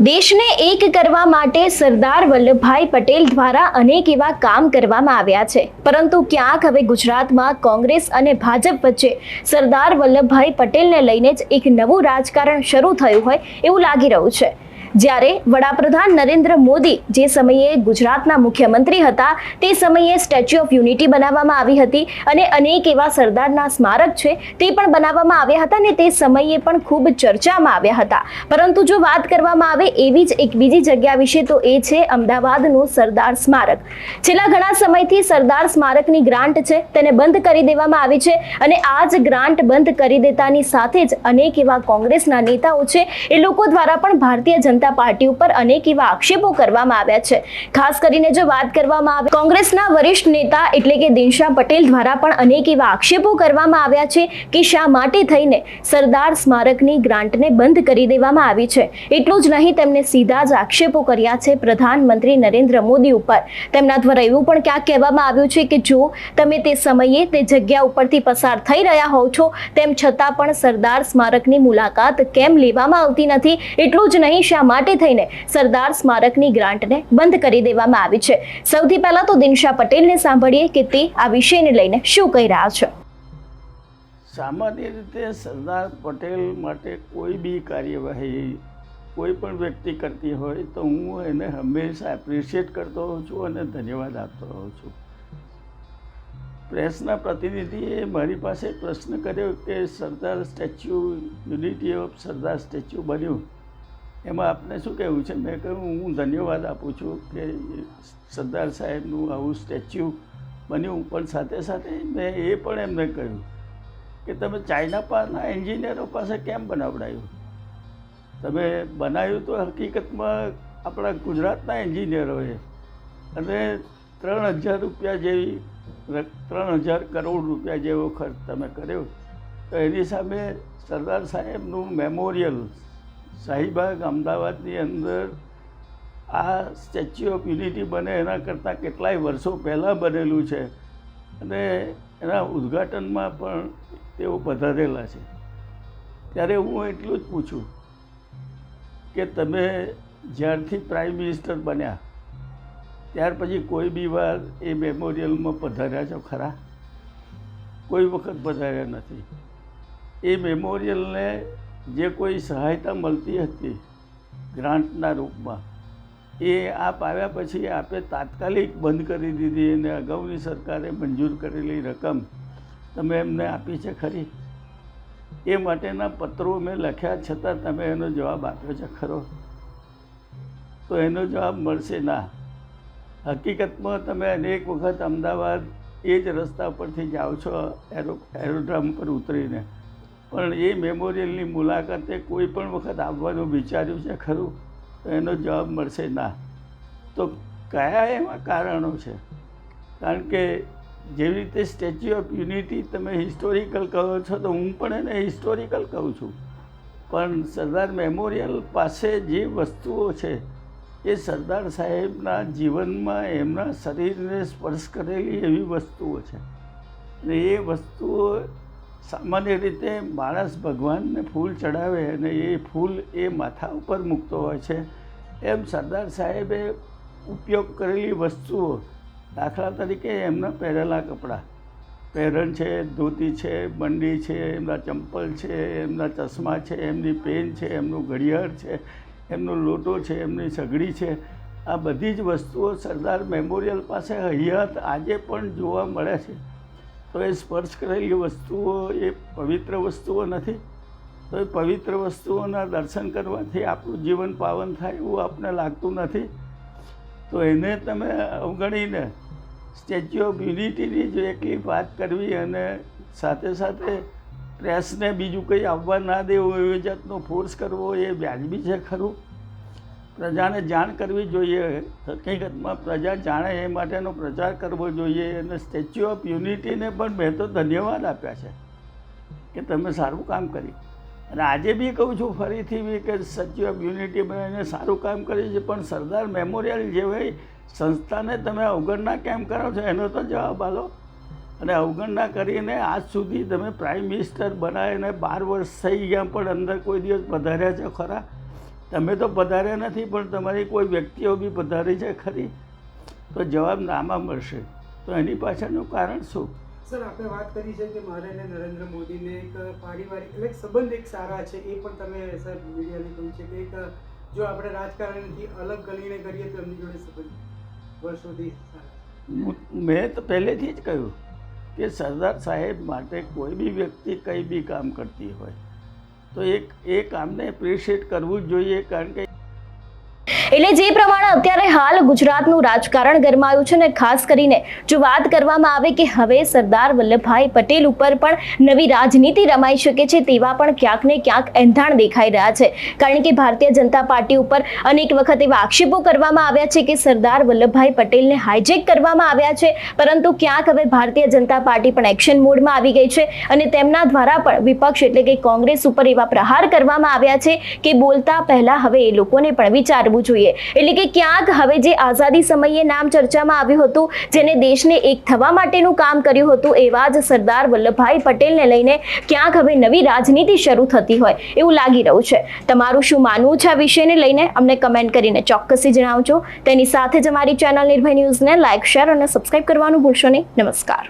દેશને એક કરવા માટે સરદાર વલ્લભભાઈ પટેલ દ્વારા અનેક એવા કામ કરવામાં આવ્યા છે, પરંતુ ક્યાંક હવે ગુજરાતમાં કોંગ્રેસ અને ભાજપ વચ્ચે સરદાર વલ્લભભાઈ પટેલને લઈને જ એક નવું રાજકારણ શરૂ થયું હોય એવું લાગી રહ્યું છે। જ્યારે વડાપ્રધાન નરેન્દ્ર મોદી જે સમયે ગુજરાતના મુખ્યમંત્રી હતા તે સમયે સ્ટેચ્યુ ઓફ યુનિટી બનાવવામાં આવી હતી અને અનેક એવા સરદારના સ્મારક છે તે પણ બનાવવામાં આવ્યા હતા અને તે સમયે પણ ખૂબ ચર્ચામાં આવ્યા હતા। પરંતુ જો વાત કરવામાં આવે એવી જ એક બીજી જગ્યા વિશે તો એ છે અમદાવાદનું સરદાર સ્મારક। છેલ્લા ઘણા સમયથી સરદાર સ્મારકની ગ્રાન્ટ છે તેને બંધ કરી દેવામાં આવી છે અને આ જ ગ્રાન્ટ બંધ કરી દેતાની સાથે જ અનેક એવા કોંગ્રેસના નેતાઓ છે એ લોકો દ્વારા પણ ભારતીય જનતા પાર્ટી ઉપર અનેક એવા આક્ષેપો કરવામાં આવ્યા છે। ખાસ કરીને જો વાત કરવામાં આવે કોંગ્રેસના વરિષ્ઠ નેતા એટલે કે દિનશા પટેલ દ્વારા પણ અનેક એવા આક્ષેપો કરવામાં આવ્યા છે કે શા માટે થઈને સરદાર સ્મારકની ગ્રાન્ટને બંધ કરી દેવામાં આવી છે। એટલું જ નહીં, તેમને સીધા જ આક્ષેપો કર્યા છે પ્રધાનમંત્રી નરેન્દ્ર મોદી ઉપર। તેમના દ્વારા એવું પણ ક્યાંક કહેવામાં આવ્યું છે કે જો તમે તે સમયે તે જગ્યા ઉપરથી પસાર થઈ રહ્યા હોવ છો તેમ છતાં પણ સરદાર સ્મારકની મુલાકાત કેમ લેવામાં આવતી નથી। એટલું જ નહીં, શા માટે થઈને સરદાર સ્મારકની ગ્રાન્ટને બંધ કરી દેવામાં આવી છે। સૌથી પહેલા તો દિનશા પટેલને સાંભળીએ કે તે આ વિષયને લઈને શું કહી રહ્યા છે। સામાન્ય રીતે સરદાર પટેલ માટે કોઈ બી કાર્યવાહી કોઈ પણ વ્યક્તિ કરતી હોય તો હું એને હંમેશા એપ્રિશિએટ કરતો હોઉં છું અને ધન્યવાદ આપતો હોઉં છું। પ્રેસના પ્રતિનિધિએ મારી પાસે પ્રશ્ન કર્યો કે સરદાર statue unity of Sardar statue બન્યું એમાં આપને શું કહેવું છે? મેં કહ્યું હું ધન્યવાદ આપું છું કે સરદાર સાહેબનું આવું સ્ટેચ્યુ બન્યું, પણ સાથે સાથે મેં એ પણ એમને કહ્યું કે તમે ચાઇના પાસના એન્જિનિયરો પાસે કેમ બનાવડાયું? તમે બનાવ્યું તો હકીકતમાં આપણા ગુજરાતના એન્જિનિયરોએ અને 3000 રૂપિયા જેવી 3000 કરોડ રૂપિયા જેવો ખર્ચ તમે કર્યો, તો એની સામે સરદાર સાહેબનું મેમોરિયલ શાહીબાગ અમદાવાદની અંદર આ સ્ટેચ્યુ ઓફ યુનિટી બને એના કરતાં કેટલાય વર્ષો પહેલાં બનેલું છે અને એના ઉદ્ઘાટનમાં પણ તેઓ પધારેલા છે। ત્યારે હું એટલું જ પૂછું કે તમે જ્યારથી પ્રાઇમ મિનિસ્ટર બન્યા ત્યાર પછી કોઈ બી વાર એ મેમોરિયલમાં પધાર્યા છો ખરા? કોઈ વખત પધાર્યા નથી। એ મેમોરિયલને જે કોઈ સહાયતા મળતી હતી ગ્રાન્ટના રૂપમાં એ આપ આવ્યા પછી આપે તાત્કાલિક બંધ કરી દીધી અને અગાઉની સરકારે મંજૂર કરેલી રકમ તમે એમને આપી છે ખરી? એ માટેના પત્રો મેં લખ્યા છતાં તમે એનો જવાબ આપ્યો છે ખરો? તો એનો જવાબ મળશે ના। હકીકતમાં તમે અનેક વખત અમદાવાદ એ જ રસ્તા પરથી જાઓ છો એરોડ્રામ પર ઉતરીને, પણ એ મેમોરિયલની મુલાકાતે કોઈ પણ વખત આવવાનું વિચાર્યું છે ખરું? તો એનો જવાબ મળશે ના। તો કયા એવા કારણો છે? કારણ કે જેવી રીતે સ્ટેચ્યુ ઓફ યુનિટી તમે હિસ્ટોરિકલ કહો છો તો હું પણ એને હિસ્ટોરિકલ કહું છું, પણ સરદાર મેમોરિયલ પાસે જે વસ્તુઓ છે એ સરદાર સાહેબના જીવનમાં એમના શરીરને સ્પર્શ કરેલી એવી વસ્તુઓ છે અને એ વસ્તુઓ સામાન્ય રીતે માણસ ભગવાનને ફૂલ ચડાવે અને એ ફૂલ એ માથા ઉપર મૂકતો હોય છે, એમ સરદાર સાહેબે ઉપયોગ કરેલી વસ્તુઓ, દાખલા તરીકે એમના પહેરેલા કપડાં, પહેરણ છે, ધોતી છે, બંડી છે, એમના ચંપલ છે, એમના ચશ્મા છે, એમની પેન છે, એમનું ઘડિયાળ છે, એમનો લોટો છે, એમની સગડી છે, આ બધી જ વસ્તુઓ સરદાર મેમોરિયલ પાસે હયાત આજે પણ જોવા મળે છે। તો એ સ્પર્શ કરેલી વસ્તુઓ એ પવિત્ર વસ્તુઓ નથી? તો એ પવિત્ર વસ્તુઓના દર્શન કરવાથી આપણું જીવન પાવન થાય એવું આપને લાગતું નથી? તો એને તમે અવગણીને સ્ટેચ્યુ ઓફ યુનિટીની જ એકલી વાત કરવી અને સાથે સાથે પ્રેસને બીજું કંઈ આવવા ના દેવું એવી જાતનો ફોર્સ કરવો એ વ્યાજબી છે ખરું? પ્રજાને જાણ કરવી જોઈએ, હકીકતમાં પ્રજા જાણે એ માટેનો પ્રચાર કરવો જોઈએ અને સ્ટેચ્યુ ઓફ યુનિટીને પણ મેં તો ધન્યવાદ આપ્યા છે કે તમે સારું કામ કર્યું અને આજે બી કહું છું ફરીથી બી કે સ્ટેચ્યુ ઓફ યુનિટી બનાવીને સારું કામ કર્યું છે, પણ સરદાર મેમોરિયલ જેવી સંસ્થાને તમે અવગણના કેમ કરો છો એનો તો જવાબ આપો। અને અવગણના કરીને આજ સુધી તમે પ્રાઇમ મિનિસ્ટર બનાવીને 12 વર્ષ થઈ ગયા પણ અંદર કોઈ દિવસ પધાર્યા છે ખરા? તમે તો પધાર્યા નથી, પણ તમારી કોઈ વ્યક્તિઓ બી પધારી છે ખરી, તો જવાબ નામાં મળશે. તો એની પાછળનું કારણ શું? સર, આપણે વાત કરી છે કે મારે અને નરેન્દ્ર મોદીને એક પારિવારિક એટલે સંબંધ એક સારા છે. એ પણ તમે સર મીડિયાને કહ્યું છે કે એક જો આપણે રાજકારણથી અલગ ગણીને કરીએ તો એમની જોડે સંબંધ વર્ષોથી સારા. મેં તો પહેલેથી જ કહ્યું કે સરદાર સાહેબ માટે કોઈ બી વ્યક્તિ કંઈ બી કામ કરતી હોય તો એ કામને એપ્રિશિએટ કરવું જ જોઈએ. કારણ કે એટલે જે પ્રમાણે અત્યારે હાલ ગુજરાતનું રાજકારણ ગરમાયું છે ને ખાસ કરીને જો વાત કરવામાં આવે કે હવે સરદાર વલ્લભભાઈ પટેલ ઉપર પણ નવી રાજનીતિ રમાઈ શકે છે તેવા પણ ક્યાંક ને ક્યાંક એંધાણ દેખાઈ રહ્યા છે. કારણ કે ભારતીય જનતા પાર્ટી ઉપર અનેક વખત એવા આક્ષેપો કરવામાં આવ્યા છે કે સરદાર વલ્લભભાઈ પટેલને હાઇજેક કરવામાં આવ્યા છે, પરંતુ ક્યાંક હવે ભારતીય જનતા પાર્ટી પણ એક્શન મોડમાં આવી ગઈ છે અને તેમના દ્વારા પણ વિપક્ષ એટલે કે કોંગ્રેસ ઉપર એવા પ્રહાર કરવામાં આવ્યા છે કે બોલતા પહેલા હવે એ લોકોને પણ વિચારવું જોઈએ. એટલે કે ક્યાંક હવે જે આઝાદી સમયે નામ ચર્ચામાં આવ્યું હતું, જેને દેશને એક થવા માટેનું કામ કર્યું હતું, એવા જ સરદાર વલ્લભભાઈ પટેલને લઈને ક્યાંક હવે નવી રાજનીતિ શરૂ થતી હોય એવું લાગી રહ્યું છે. તમારું શું માનવું છે આ વિષયને લઈને અમને કમેન્ટ કરીને ચોક્કસથી જણાવજો. તેની સાથે જ અમારી ચેનલ નિર્ભય ન્યૂઝને લાઇક, શેર અને સબસ્ક્રાઇબ કરવાનું ભૂલશો નહીં. નમસ્કાર.